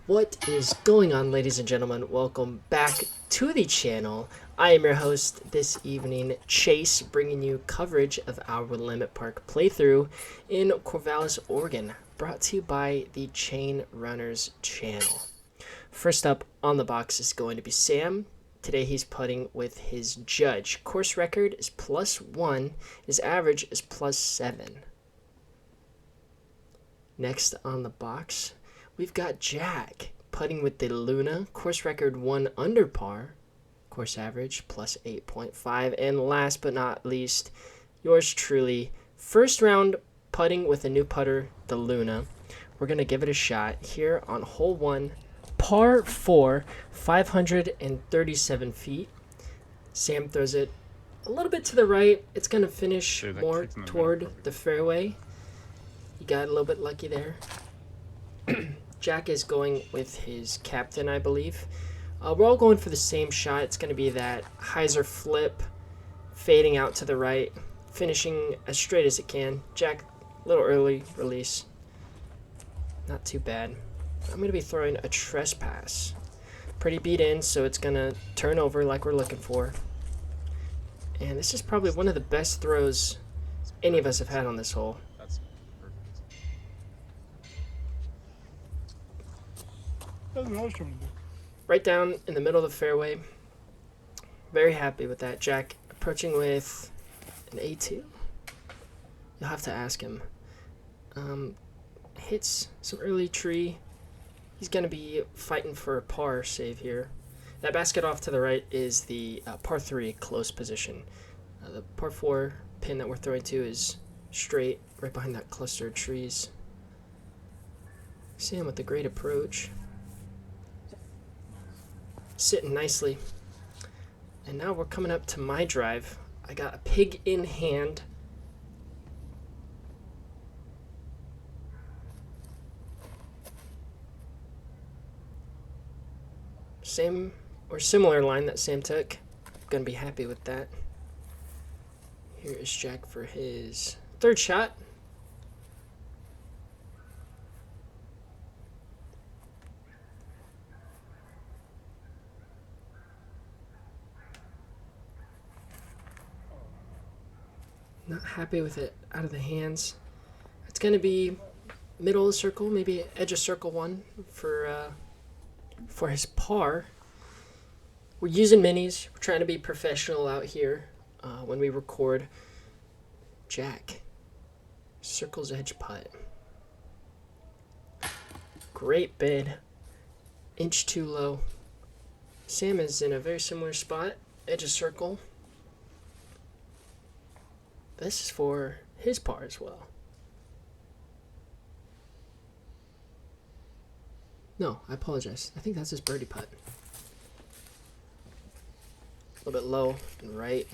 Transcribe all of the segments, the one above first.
What is going on, ladies and gentlemen? Welcome back to the channel. I am your host this evening, Chase, bringing you coverage of our Willamette Park playthrough in Corvallis, Oregon, brought to you by the Chain Runners channel. First up on the box is going to be Sam. Today he's putting with his judge. Course record is +1. His average is +7. Next on the box, we've got Jack putting with the Luna. Course record 1 under par. Course average +8.5. And last but not least, yours truly, first round putting with a new putter, the Luna. We're going to give it a shot here on hole 1. Par 4, 537 feet. Sam throws it a little bit to the right. It's going to finish more toward the fairway. You got a little bit lucky there. Jack is going with his captain, I believe. We're all going for the same shot. It's going to be that hyzer flip, fading out to the right, finishing as straight as it can. Jack, a little early release. Not too bad. I'm going to be throwing a trespass. Pretty beat in, so it's going to turn over like we're looking for. And this is probably one of the best throws any of us have had on this hole. That's perfect. That's what I was trying to do. Right down in the middle of the fairway. Very happy with that. Jack approaching with an A2. You'll have to ask him. Hits some early tree. He's going to be fighting for a par save here. That basket off to the right is the par 3 close position. The par 4 pin that we're throwing to is straight, right behind that cluster of trees. Sam with a great approach. Sitting nicely. And now we're coming up to my drive. I got a pig in hand. Same or similar line that Sam took. Gonna be happy with that. Here is Jack for his third shot. Not happy with it out of the hands. It's gonna be middle of the circle, maybe edge of circle 1 for his par. We're using minis. We're trying to be professional out here when we record. Jack, circle's edge putt. Great bid. Inch too low. Sam is in a very similar spot, edge of circle. This is for his par as well. No, I apologize. I think that's his birdie putt. A little bit low and right.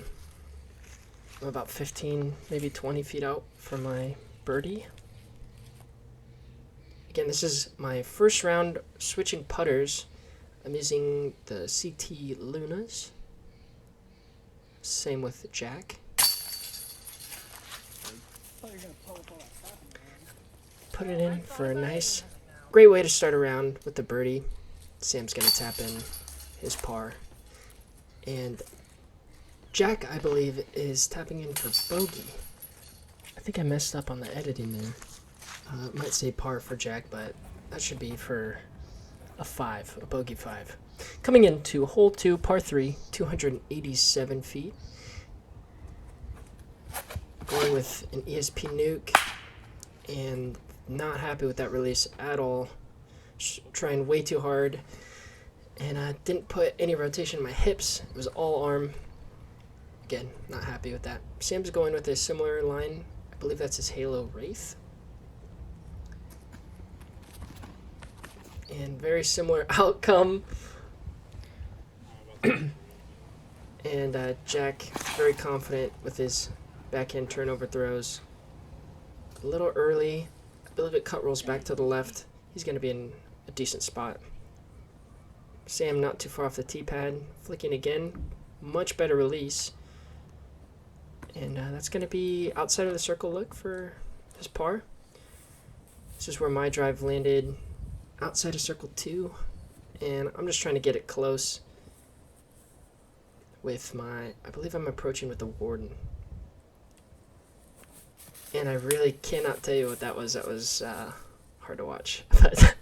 I'm about 15, maybe 20 feet out from my birdie. Again, this is my first round switching putters. I'm using the CT Lunas. Same with Jack. Put it in for a nice, great way to start a round with the birdie. Sam's going to tap in his par. And Jack, I believe, is tapping in for bogey. I think I messed up on the editing there. It might say par for Jack, but that should be for a 5, a bogey 5. Coming into hole 2, par 3, 287 feet. Going with an ESP nuke, and not happy with that release at all. Trying way too hard, and I didn't put any rotation in my hips. It was all arm. Again, not happy with that. Sam's going with a similar line. I believe that's his Halo Wraith. And very similar outcome. And Jack, very confident with his backhand turnover throws. A little early. I believe it cut rolls back to the left. He's going to be in a decent spot. Sam not too far off the tee pad. Flicking again. Much better release. And that's going to be outside of the circle look for his par. This is where my drive landed outside of circle 2, and I'm just trying to get it close with my, I believe I'm approaching with the Warden. And I really cannot tell you what that was. That was hard to watch. But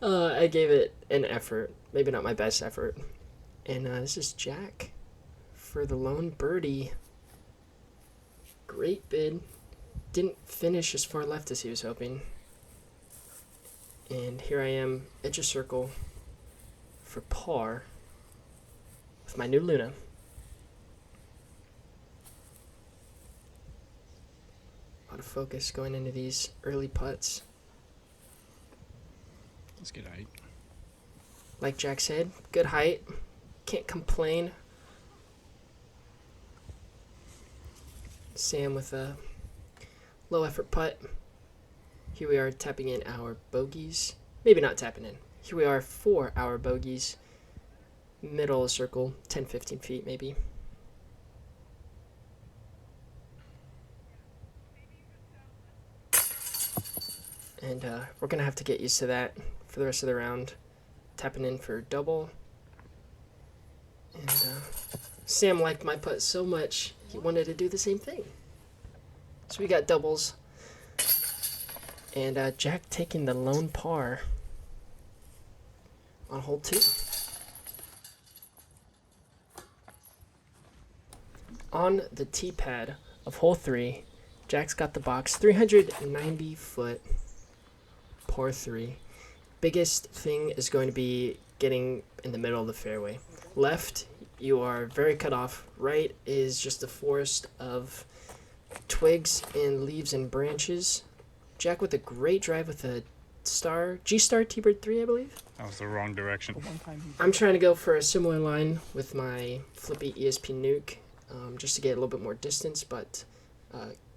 I gave it an effort. Maybe not my best effort. And this is Jack for the lone birdie. Great bid. Didn't finish as far left as he was hoping. And here I am, edge of circle for par with my new Luna. A lot of focus going into these early putts. Let's get height. Like Jack said, good height. Can't complain. Sam with a low effort putt. Here we are tapping in our bogeys. Maybe not tapping in. Here we are for our bogeys. Middle of the circle, 10-15 feet maybe. And we're going to have to get used to that for the rest of the round. Tapping in for double. And Sam liked my putt so much, he wanted to do the same thing. So we got doubles. And Jack taking the lone par on hole 2. On the tee pad of hole 3, Jack's got the box, 390 foot, par 3. Biggest thing is going to be getting in the middle of the fairway. Left, you are very cut off. Right is just a forest of twigs and leaves and branches. Jack with a great drive with a G-Star T-Bird 3, I believe. That was the wrong direction. I'm trying to go for a similar line with my flippy ESP Nuke, just to get a little bit more distance, but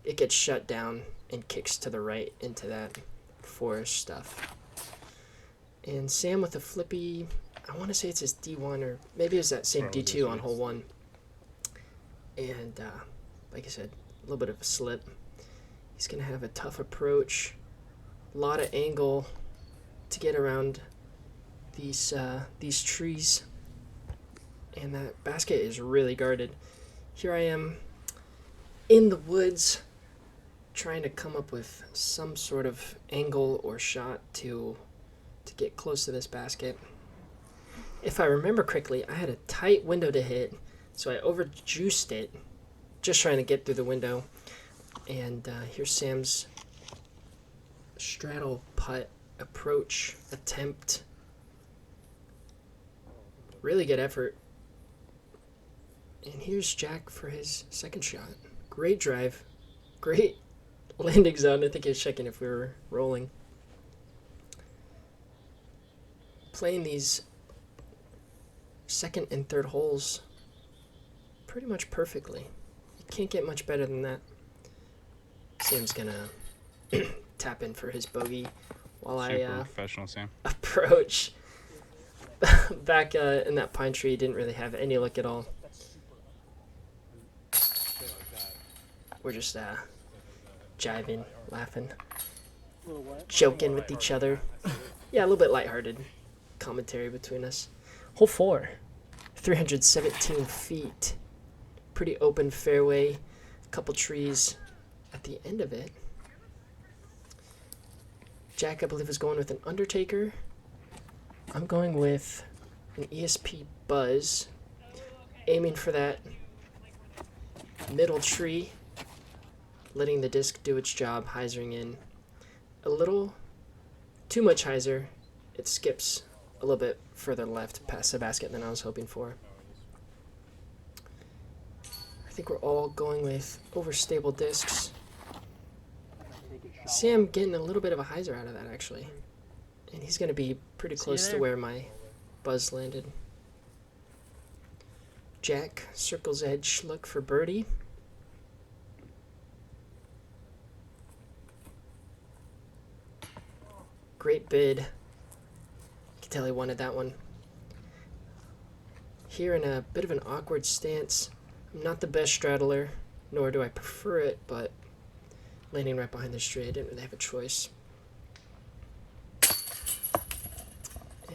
it gets shut down and kicks to the right into that forest stuff. And Sam with a flippy, I want to say it's his D1, or maybe it's that same D2 on hole 1. And like I said, a little bit of a slip. He's going to have a tough approach, a lot of angle to get around these trees, and that basket is really guarded. Here I am in the woods trying to come up with some sort of angle or shot to get close to this basket. If I remember correctly, I had a tight window to hit, so I overjuiced it, just trying to get through the window. And here's Sam's straddle putt approach attempt. Really good effort. And here's Jack for his second shot. Great drive. Great landing zone. I think he was checking if we were rolling. Playing these second and third holes pretty much perfectly. You can't get much better than that. Sam's gonna tap in for his bogey while Super professional, Sam. Approach. Back in that pine tree, didn't really have any luck at all. We're just jiving, laughing, joking with each other. Yeah, a little bit lighthearted commentary between us. Hole 4, 317 feet. Pretty open fairway, a couple trees at the end of it. Jack, I believe, is going with an Undertaker. I'm going with an ESP Buzz, aiming for that middle tree, letting the disc do its job, hyzering in a little too much hyzer. It skips a little bit further left past the basket than I was hoping for. I think we're all going with overstable discs. Sam getting a little bit of a hyzer out of that, actually. And he's going to be pretty close to where my Buzz landed. Jack, circle's edge, look for birdie. Great bid. You can tell he wanted that one. Here in a bit of an awkward stance. I'm not the best straddler, nor do I prefer it, but landing right behind this tree, I didn't really have a choice.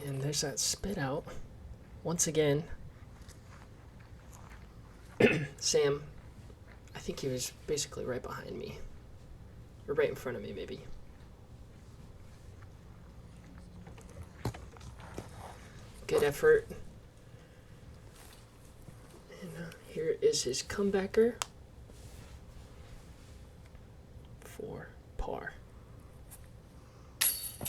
And there's that spit out. Once again, Sam, I think he was basically right behind me. Or right in front of me, maybe. Good effort. And here is his comebacker for par. A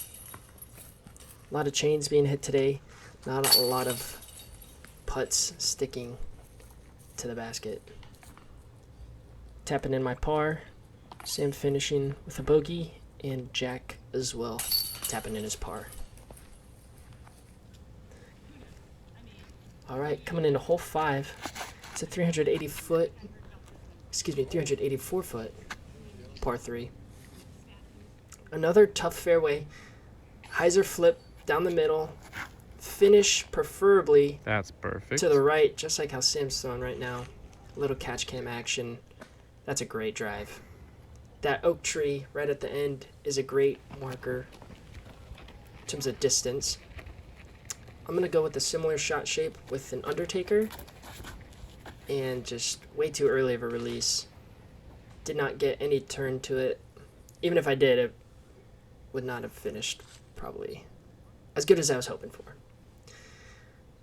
lot of chains being hit today. Not a lot of putts sticking to the basket. Tapping in my par. Sam finishing with a bogey. And Jack as well, tapping in his par. Alright, coming into hole 5. It's a 384 foot par 3. Another tough fairway. Hyzer flip down the middle. Finish preferably That's perfect. to the right, just like how Sam's throwing right now. A little catch cam action. That's a great drive. That oak tree right at the end is a great marker in terms of distance. I'm going to go with a similar shot shape with an undertaker. And just way too early of a release. Did not get any turn to it. Even if I did, it would not have finished probably as good as I was hoping for.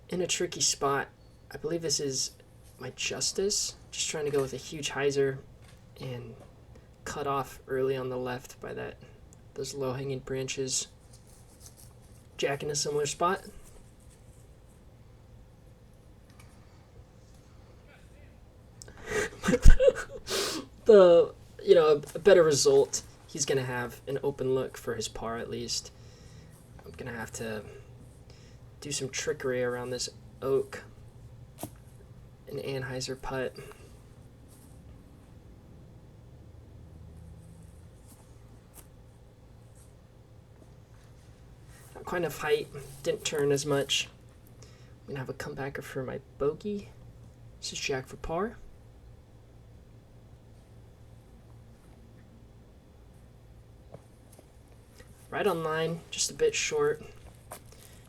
In a tricky spot, I believe this is my Justice. Just trying to go with a huge hyzer and cut off early on the left by those low-hanging branches. Jack in a similar spot. A better result. He's gonna have an open look for his par at least. I'm gonna have to do some trickery around this oak. An Anheuser putt. Not quite enough height. Didn't turn as much. I'm gonna have a comebacker for my bogey. This is Jack for par. Right on line, just a bit short.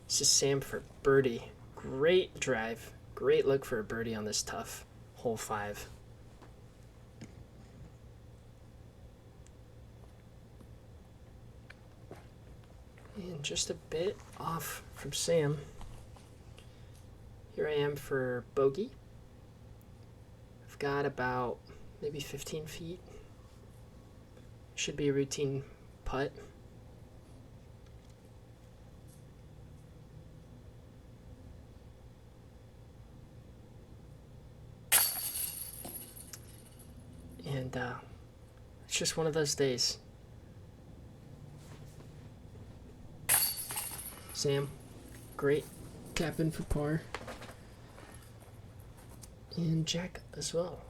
This is Sam for birdie. Great drive. Great look for a birdie on this tough hole 5. And just a bit off from Sam. Here I am for bogey. I've got about maybe 15 feet. Should be a routine putt. And it's just one of those days. Sam, great tap in for par. And Jack as well.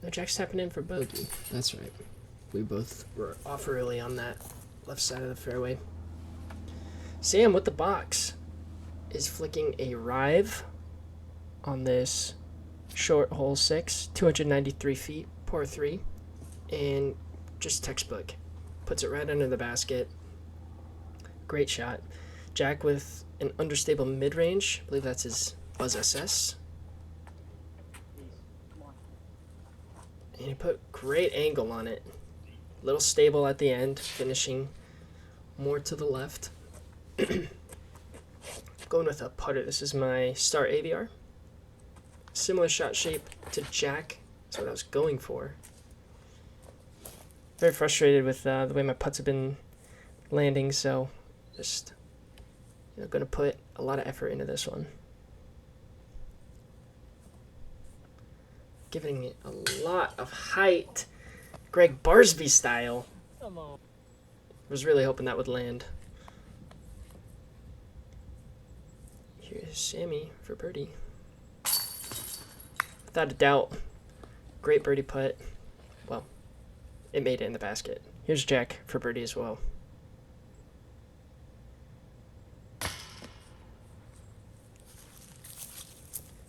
No, Jack's tapping in for bogey. That's right. We both were off early on that left side of the fairway. Sam with the box is flicking a rive on this short hole 6, 293 feet, par 3, and just textbook. Puts it right under the basket. Great shot. Jack with an understable mid-range. I believe that's his Buzz SS. And he put great angle on it. Little stable at the end, finishing more to the left. Going with a putter. This is my Star AVR. Similar shot shape to Jack. That's what I was going for. Very frustrated with the way my putts have been landing, so just going to put a lot of effort into this one. Giving it a lot of height. Greg Barsby style. Was really hoping that would land. Here's Sammy for birdie. Without a doubt, great birdie putt. Well, it made it in the basket. Here's Jack for birdie as well.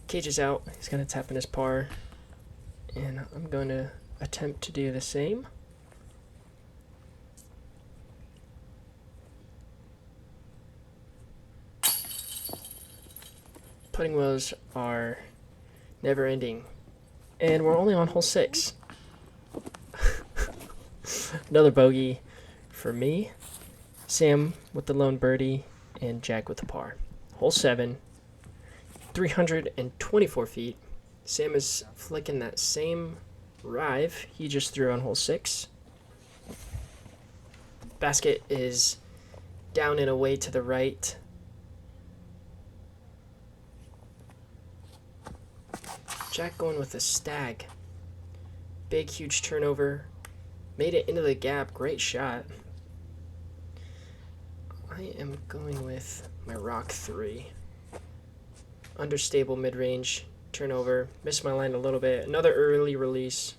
Cage is out. He's going to tap in his par. And I'm going to attempt to do the same. putting woes are never ending. And we're only on hole 6. Another bogey for me. Sam with the lone birdie, and Jack with the par. Hole 7, 324 feet. Sam is flicking that same rive he just threw on hole 6. Basket is down and away to the right. Jack going with a stag. Big, huge turnover. Made it into the gap. Great shot. I am going with my rock 3. Understable mid-range turnover. Missed my line a little bit. Another early release.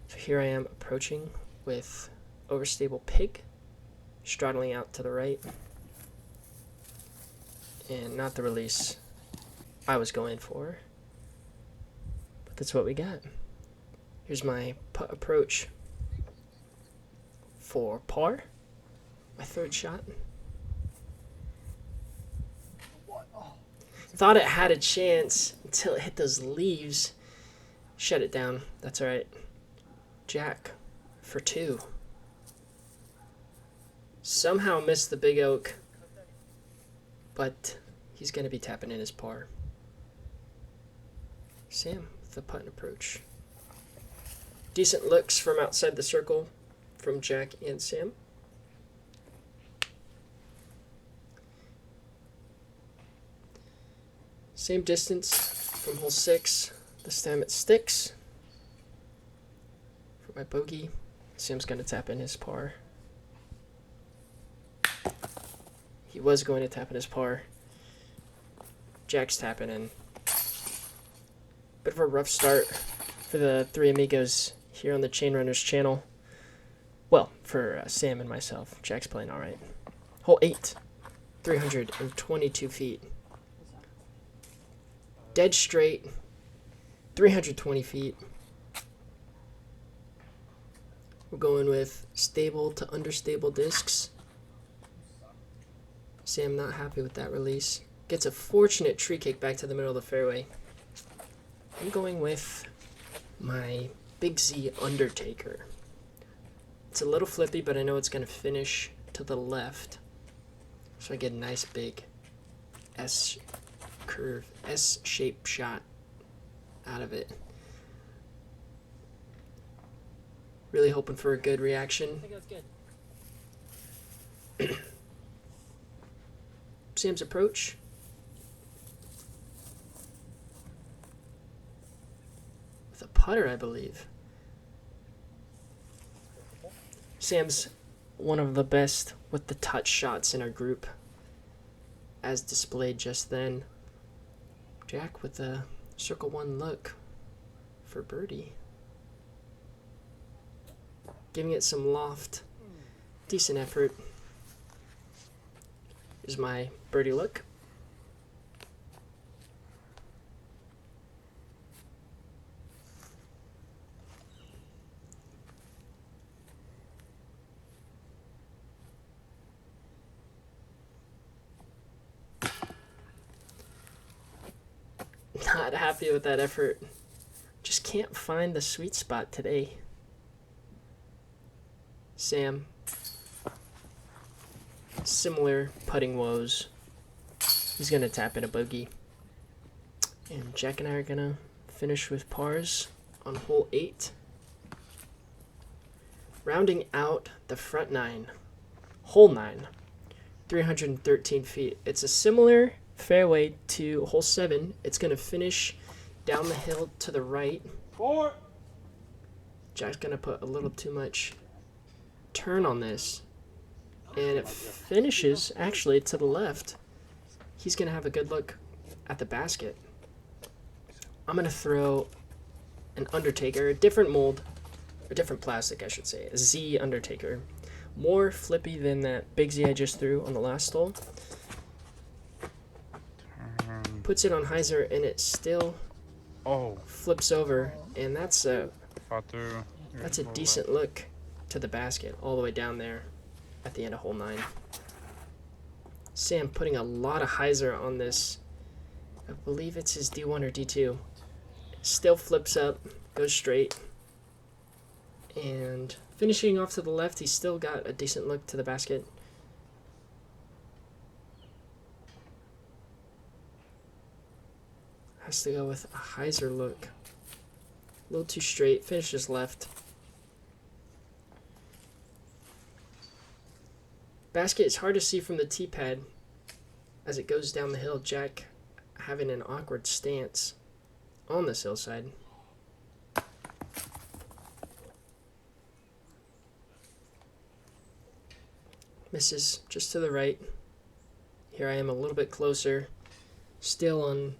So here I am approaching with overstable pig. Straddling out to the right. And not the release I was going for. But that's what we got. Here's my putt approach for par. My third shot. Thought it had a chance until it hit those leaves. Shut it down. That's alright. Jack for 2. Somehow missed the big oak. But he's going to be tapping in his par. Sam with the putt and approach. Decent looks from outside the circle from Jack and Sam. Same distance from hole 6. This time it sticks. For my bogey, Sam's going to tap in his par. He was going to tap in his par. Jack's tapping in. Bit of a rough start for the three amigos here on the Chain Runners channel. Well, for Sam and myself. Jack's playing alright. Hole 8. 322 feet. Dead straight, 320 feet. We're going with stable to understable discs. Sam not happy with that release. Gets a fortunate tree kick back to the middle of the fairway. I'm going with my Big Z Undertaker. It's a little flippy, but I know it's going to finish to the left. So I get a nice big S-shaped shot out of it. Really hoping for a good reaction. I think that's good. Sam's approach. With a putter, I believe. Sam's one of the best with the touch shots in our group, as displayed just then. Jack with a circle 1 look for birdie. Giving it some loft. Decent effort. Here's my birdie look. Not happy with that effort. Just can't find the sweet spot today. Sam. Similar putting woes. He's going to tap in a bogey. And Jack and I are going to finish with pars on hole 8. Rounding out the front 9. Hole 9. 313 feet. It's a similar fairway to hole 7. It's going to finish down the hill to the right. 4. Jack's going to put a little too much turn on this. And it finishes actually to the left. He's going to have a good look at the basket. I'm going to throw an Undertaker, a different mold, a different plastic I should say, a Z Undertaker. More flippy than that Big Z I just threw on the last hole. Puts it on hyzer and it still flips over, and that's a decent look to the basket all the way down there at the end of hole 9. Sam putting a lot of hyzer on this I believe it's his D1 or D2. Still flips up, goes straight. And finishing off to the left, he's still got a decent look to the basket. Has to go with a hyzer look. A little too straight, finishes left. Basket is hard to see from the tee pad as it goes down the hill. Jack having an awkward stance on this hillside. Misses just to the right. Here I am a little bit closer. Still on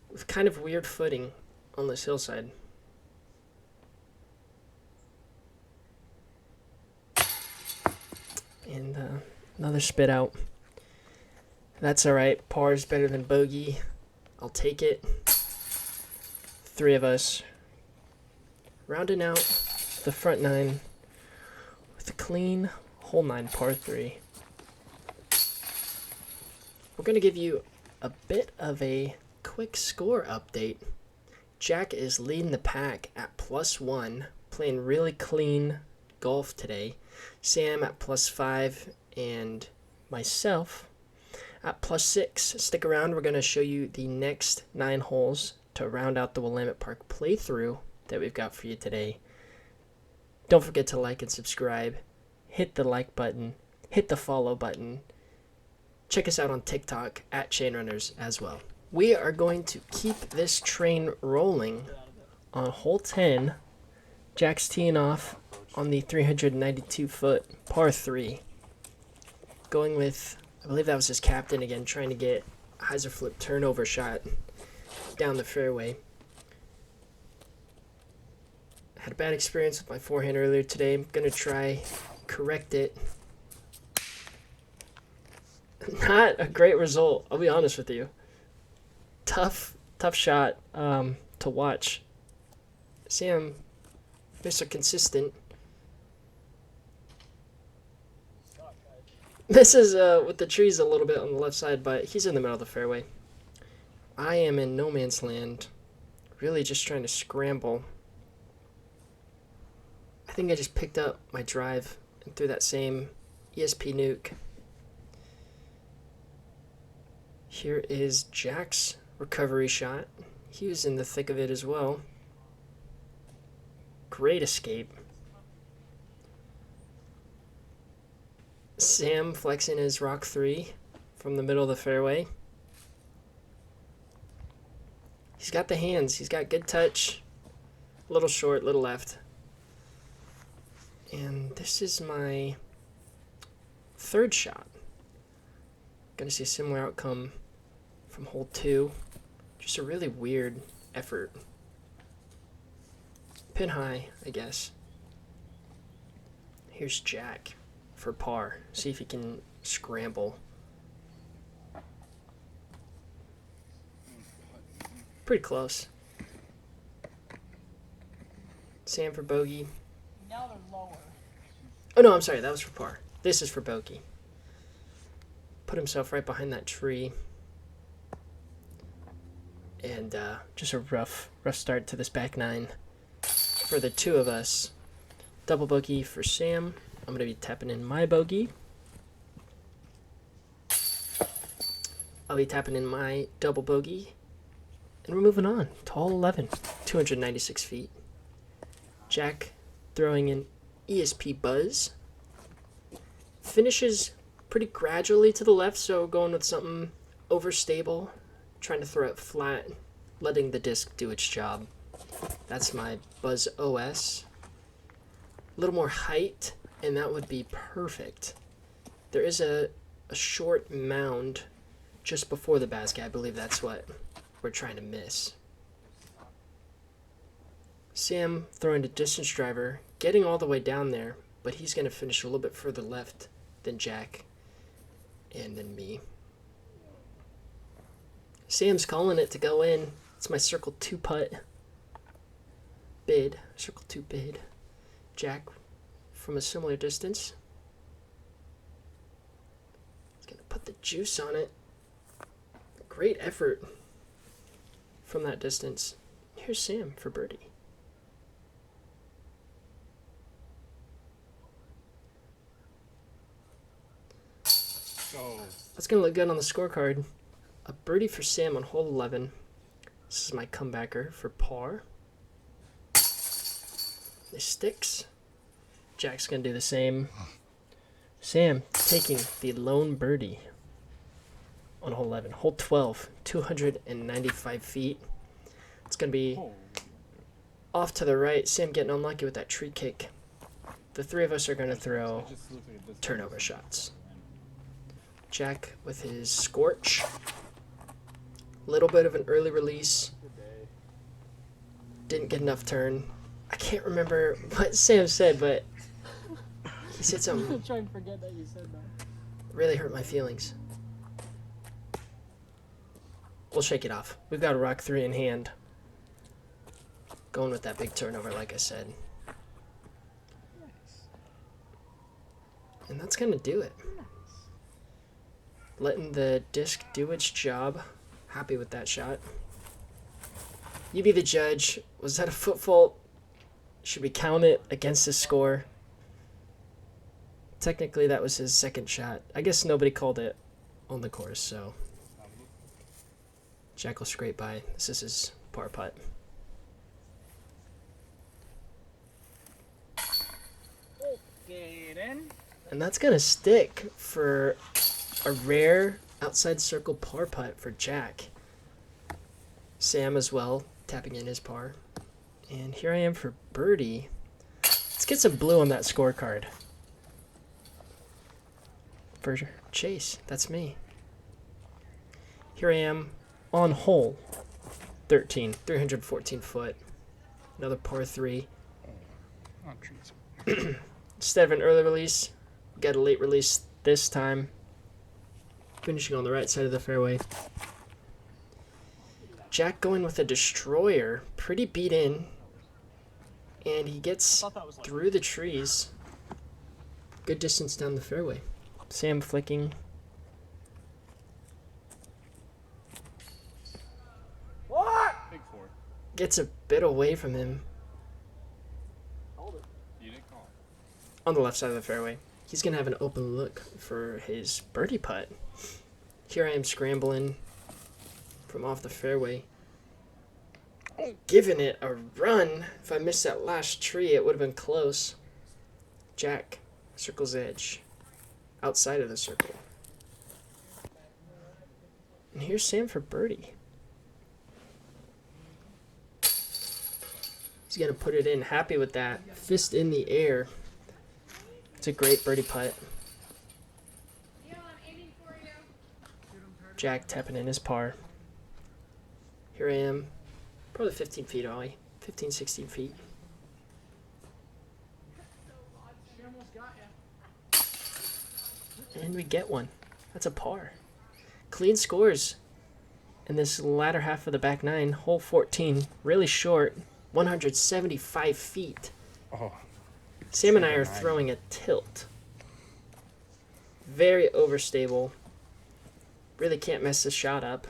with kind of weird footing on this hillside. And another spit out. That's alright. Par is better than bogey. I'll take it. 3 of us rounding out the front 9 with a clean hole 9 par 3. We're going to give you a bit of a quick score update. Jack is leading the pack at +1, playing really clean golf today. Sam at +5 and myself at +6. Stick around, we're going to show you the next 9 holes to round out the Willamette Park playthrough that we've got for you today. Don't forget to like and subscribe. Hit the like button. Hit the follow button. Check us out on TikTok at Chainrunners as well. We are going to keep this train rolling on hole 10. Jack's teeing off on the 392-foot par 3. Going with, I believe that was his captain again, trying to get a hyzer flip turnover shot down the fairway. Had a bad experience with my forehand earlier today. I'm going to try correct it. Not a great result, I'll be honest with you. Tough shot to watch. Sam, Mr. Consistent. This is with the trees a little bit on the left side, but he's in the middle of the fairway. I am in no man's land, really just trying to scramble. I think I just picked up my drive and threw that same ESP nuke. Here is Jack's recovery shot. He was in the thick of it as well. Great escape. Sam flexing his rock 3 from the middle of the fairway. He's got the hands. He's got good touch. A little short, little left. And this is my 3rd shot. Gonna see a similar outcome from hole 2. Just a really weird effort. Pin high, I guess. Here's Jack for par. See if he can scramble. Pretty close. Sam for bogey. Now they're lower. Oh no, I'm sorry, that was for par. This is for bogey. Put himself right behind that tree. And just a rough start to this back 9 for the 2 of us. Double bogey for Sam. I'm going to be tapping in my bogey. I'll be tapping in my double bogey. And we're moving on to hole 11, 296 feet. Jack throwing in ESP Buzz. Finishes pretty gradually to the left, so going with something overstable. Trying to throw it flat, letting the disc do its job. That's my Buzz OS. A little more height, and that would be perfect. There is a short mound just before the basket. I believe that's what we're trying to miss. Sam throwing a distance driver, getting all the way down there, but he's going to finish a little bit further left than Jack and then me. Sam's calling it to go in. It's my circle 2 putt. Bid. Circle 2 bid. Jack from a similar distance. He's going to put the juice on it. Great effort from that distance. Here's Sam for birdie. Oh. That's going to look good on the scorecard. A birdie for Sam on hole 11. This is my comebacker for par. It sticks. Jack's going to do the same. Sam taking the lone birdie on hole 11. Hole 12, 295 feet. It's going to be off to the right. Sam getting unlucky with that tree kick. The three of us are going to throw turnover shots. Jack with his scorch. Little bit of an early release. Didn't get enough turn. I can't remember what Sam said, but he said something. I'm trying to forget that you said that. Really hurt my feelings. We'll shake it off. We've got a rock 3 in hand. Going with that big turnover, like I said. And that's going to do it. Letting the disc do its job. Happy with that shot. You be the judge. Was that a foot fault? Should we count it against his score? Technically, that was his second shot. I guess nobody called it on the course, so Jack will scrape by. This is his par putt. And that's going to stick for a rare outside circle par putt for Jack. Sam as well, tapping in his par. And here I am for birdie. Let's get some blue on that scorecard. For Chase, that's me. Here I am on hole 13, 314 foot. Another par 3. Oh, trees. Instead of an early release, got a late release this time. Finishing on the right side of the fairway. Jack going with a destroyer. Pretty beat in. And he gets through the trees. Good distance down the fairway. Sam flicking. What? Big 4. Gets a bit away from him. You didn't call. On the left side of the fairway. He's going to have an open look for his birdie putt. Here I am scrambling from off the fairway. Giving it a run. If I missed that last tree, it would have been close. Jack, circle's edge. Outside of the circle. And here's Sam for birdie. He's going to put it in. Happy with that. Fist in the air. It's a great birdie putt. Jack tapping in his par. Here I am. Probably 15 feet away. 15, 16 feet. And we get one. That's a par. Clean scores in this latter half of the back 9. Hole 14. Really short. 175 feet. Oh. Sam and I are throwing a tilt. Very overstable. Really can't mess the shot up.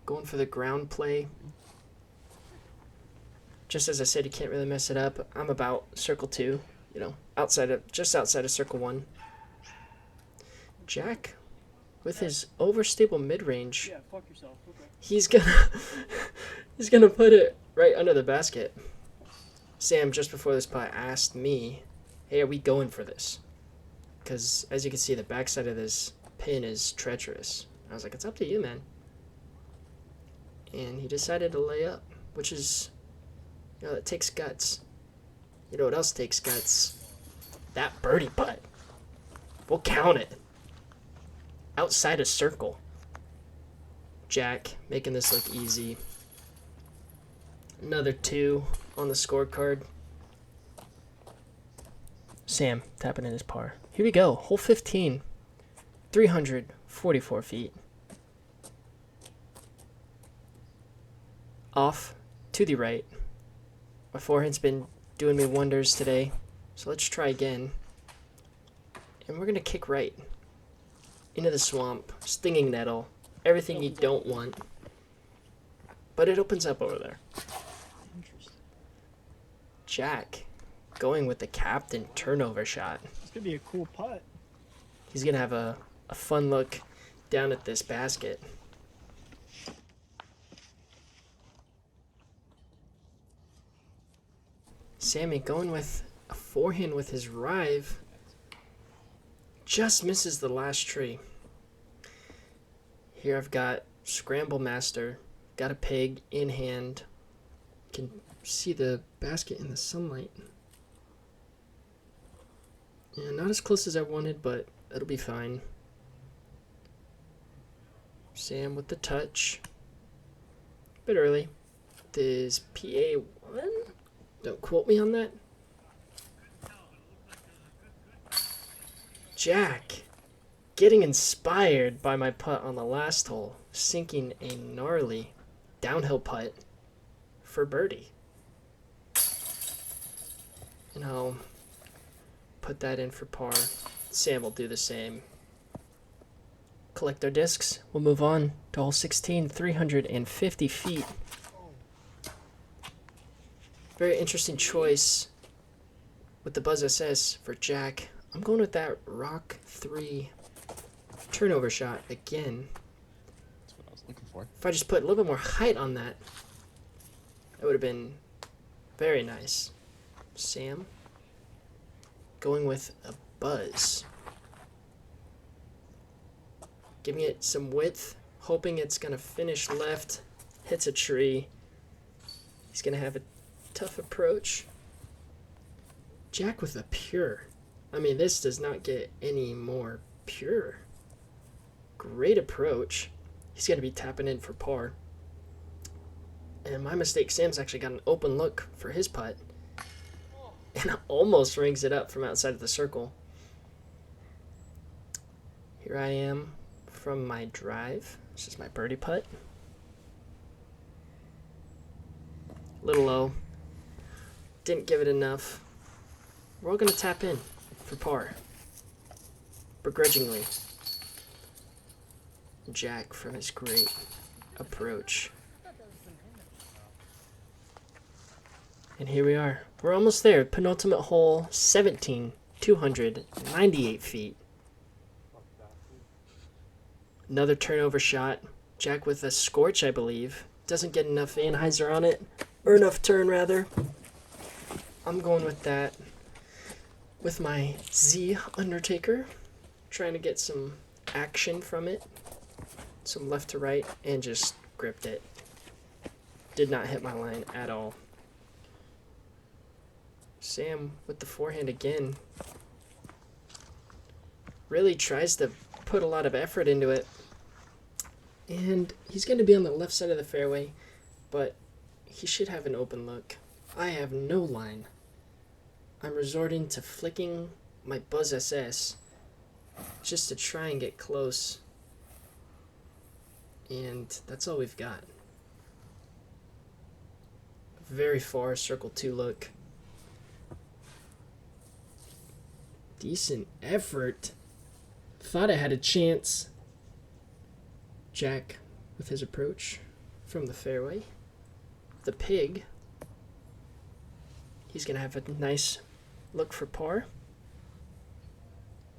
Going for the ground play. Just as I said, you can't really mess it up. I'm about circle 2, you know, just outside of circle 1. Jack, with his overstable mid-range, Yeah, fuck yourself. Okay. he's gonna put it right under the basket. Sam, just before this putt, asked me, hey, are we going for this? Because, as you can see, the backside of this pin is treacherous. I was like, it's up to you, man. And he decided to lay up, which is, you know, it takes guts. You know what else takes guts? That birdie putt. We'll count it. Outside a circle. Jack making this look easy. Another 2 on the scorecard. Sam tapping in his par. Here we go. Hole 15. 344 feet. Off to the right. My forehand's been doing me wonders today. So let's try again. And we're going to kick right into the swamp, stinging nettle, everything you don't want. But it opens up over there. Interesting. Jack going with the captain turnover shot. This could be a cool putt. He's going to have a fun look down at this basket. Sammy going with a forehand with his rive. Just misses the last tree. Here I've got Scramble Master. Got a pig in hand. Can see the basket in the sunlight. And not as close as I wanted, but it'll be fine. Sam with the touch. Bit early. This PA1? Don't quote me on that. Jack getting inspired by my putt on the last hole, sinking a gnarly downhill putt for birdie. And I'll put that in for par. Sam will do the same. Collect our discs. We'll move on to hole 16, 350 feet. Very interesting choice with the Buzz SS for Jack. I'm going with that Rock 3 turnover shot again. That's what I was looking for. If I just put a little bit more height on that, it would have been very nice. Sam going with a Buzz. Giving it some width, hoping it's going to finish left, hits a tree. He's going to have a tough approach. Jack with a pure. I mean, this does not get any more pure. Great approach. He's going to be tapping in for par. And my mistake, Sam's actually got an open look for his putt. And almost rings it up from outside of the circle. Here I am from my drive. This is my birdie putt. A little low. Didn't give it enough. We're all going to tap in for par. Begrudgingly. Jack from his great approach. And here we are. We're almost there. Penultimate hole, 17, 298 feet. Another turnover shot. Jack with a scorch, I believe. Doesn't get enough anhyzer on it. Or enough turn, rather. I'm going with that. With my Z Undertaker. Trying to get some action from it. Some left to right. And just gripped it. Did not hit my line at all. Sam with the forehand again. Really tries to put a lot of effort into it. And he's going to be on the left side of the fairway. But he should have an open look. I have no line. I'm resorting to flicking my Buzz SS just to try and get close. And that's all we've got. Very far circle 2 look. Decent effort. Thought I had a chance. Jack with his approach from the fairway. The pig. He's going to have a nice look for par.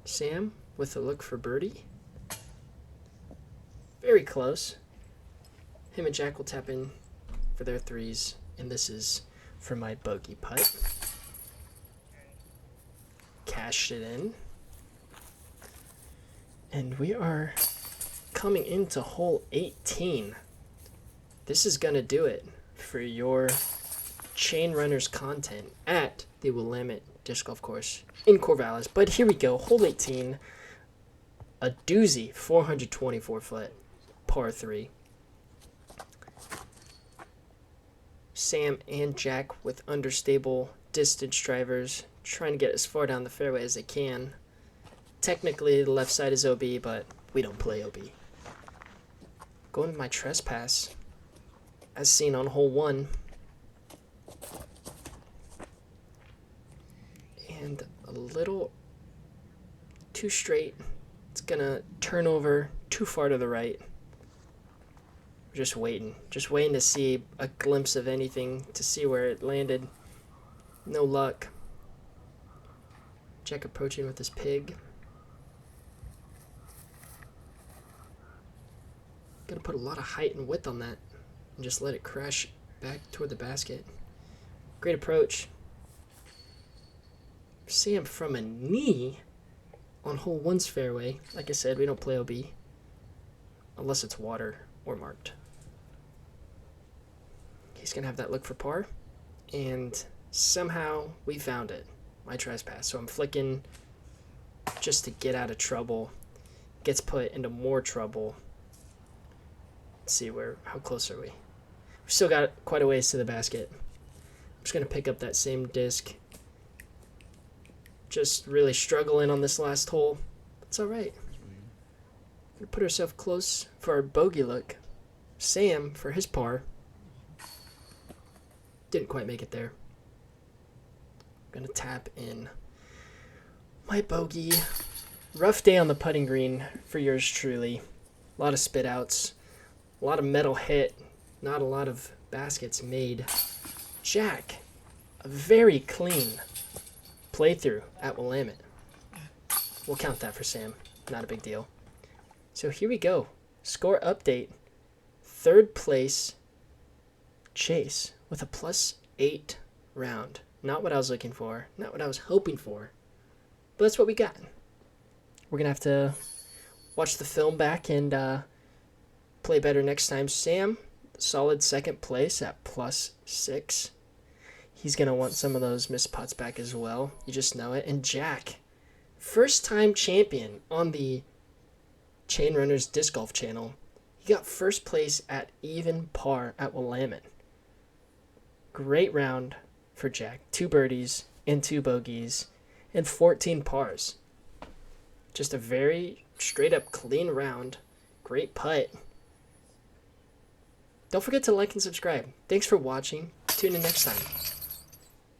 Sam with a look for birdie. Very close. Him and Jack will tap in for their threes. And this is for my bogey putt. Cashed it in. And we are coming into hole 18. This is going to do it for your Chain Runners content at the Willamette Disc Golf Course in Corvallis. But here we go, hole 18. A doozy, 424 foot, par 3. Sam and Jack with understable distance drivers, trying to get as far down the fairway as they can. Technically, the left side is OB, but we don't play OB. Going with my trespass, as seen on hole 1. And a little too straight. It's gonna turn over too far to the right. We're just waiting to see a glimpse of anything, to see where it landed. No luck. Jack approaching with his pig. Gotta put a lot of height and width on that and just let it crash back toward the basket. Great approach. Sam from a knee on hole 1's fairway. Like I said, we don't play OB unless it's water or marked. He's gonna have that look for par, and somehow we found it. My tries pass. So I'm flicking just to get out of trouble. Gets put into more trouble. Let's see how close are we? We still got quite a ways to the basket. I'm just gonna pick up that same disc. Just really struggling on this last hole. It's all right. Gonna put ourselves close for our bogey look. Sam for his par. Didn't quite make it there. Gonna tap in my bogey. Rough day on the putting green for yours truly. A lot of spit outs. A lot of metal hit. Not a lot of baskets made. Jack, a very clean playthrough at Willamette. We'll count that for Sam. Not a big deal. So here we go. Score update. 3rd place, Chase, with a +8 round. Not what I was looking for. Not what I was hoping for. But that's what we got. We're going to have to watch the film back and play better next time. Sam, solid 2nd place at +6. He's going to want some of those missed putts back as well. You just know it. And Jack, first-time champion on the Chain Runners Disc Golf channel. He got 1st place at even par at Willamette. Great round for Jack. 2 birdies and 2 bogeys and 14 pars. Just a very straight-up clean round. Great putt. Don't forget to like and subscribe. Thanks for watching. Tune in next time.